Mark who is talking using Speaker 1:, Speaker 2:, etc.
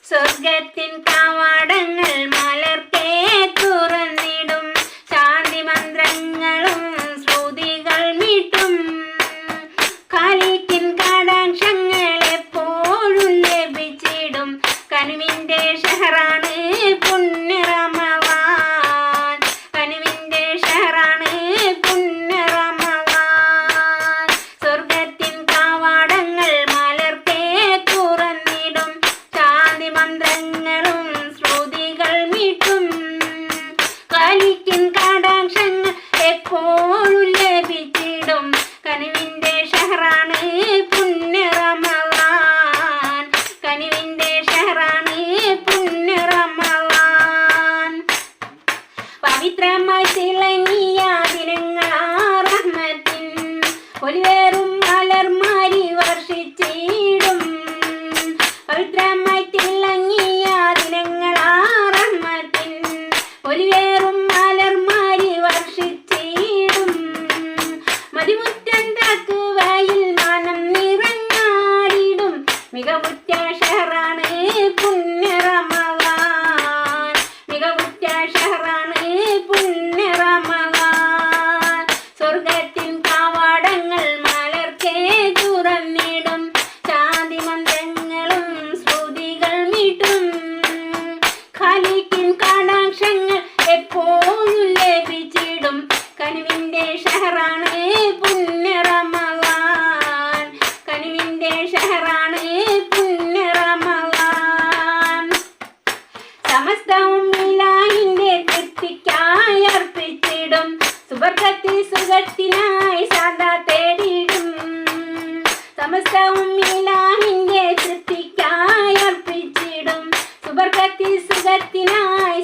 Speaker 1: സ്വർഗത്തിൻ കവാടങ്ങൾ മലർക്കേ തുറന്നിടും, ശാന്തി മന്ത്രങ്ങളും ശ്രുതികൾ മീട്ടും. ഖാലിക്കിൻ കടാക്ഷങ്ങൾ എപ്പോഴും ലഭിച്ചിടും, കനിവിന്റെ ഷഹറാണ് പുണ്യ റമളാൻ, കനിവിന്റെ ഷഹറാണ് പുണ്യ റമളാൻ. സ്വർഗത്തിൻ കവാടങ്ങൾ മലർക്കേ തുറന്നിടും, ശാന്തി മന്ത്രങ്ങളും ശ്രുതികൾ മീട്ടും. ഖാലിക്കിൻ കടാക്ഷങ്ങൾ എപ്പോഴും ലഭിച്ചിടും, കനിവിന്റെ ഷഹറാണ് പുണ്യ റമളാൻ, കനിവിന്റെ ഷഹറാണ് പുണ്യ റമളാൻ. പവിത്രമായി തിളങ്ങിയ ദിനങ്ങളാ റഹ്മത്തിൻ ഒലിവേറും മലർമാരി വർഷിച്ചിടും, പവിത്രമായി തിളങ്ങിയ ദിനങ്ങളാ റഹ്മത്തിൻ ഒലിവേറും മലർമാരി വർഷിച്ചിടും. മതിമുറ്റം തഖ്വയിൽ മനം നിറഞ്ഞാടിടും, മികവുറ്റ ഷഹറാണ് പുണ്യ റമളാൻ, മികവുറ്റ ഷഹറാണ് പുണ്യ റമളാൻ. സ്വർഗത്തിൻ കവാടങ്ങൾ മലർക്കേ തുറന്നിടും, ശാന്തി മന്ത്രങ്ങളും ശ്രുതികൾ മീട്ടും. ഖാലിക്കിൻ കടാക്ഷങ്ങൾ എപ്പോഴും ലഭിച്ചിടും, കനിവിന്റെ ഷഹറാണ് പുണ്യ റമളാൻ, കനിവിന്റെ ഷഹറാണ് പുണ്യ റമളാൻ. സമസ്തവും ഇലാഹിന്റെ തൃപ്തിക്കായി അർപ്പിച്ചിടും, സുബർക്കത്തിൽ സുഖത്തിനായി സദാ തേടിടും. സമസ്തവും ഇലാഹിന്റെ തൃപ്തിക്കായി അർപ്പിച്ചിടും, സുബർക്കത്തിൽ സുഖത്തിനായി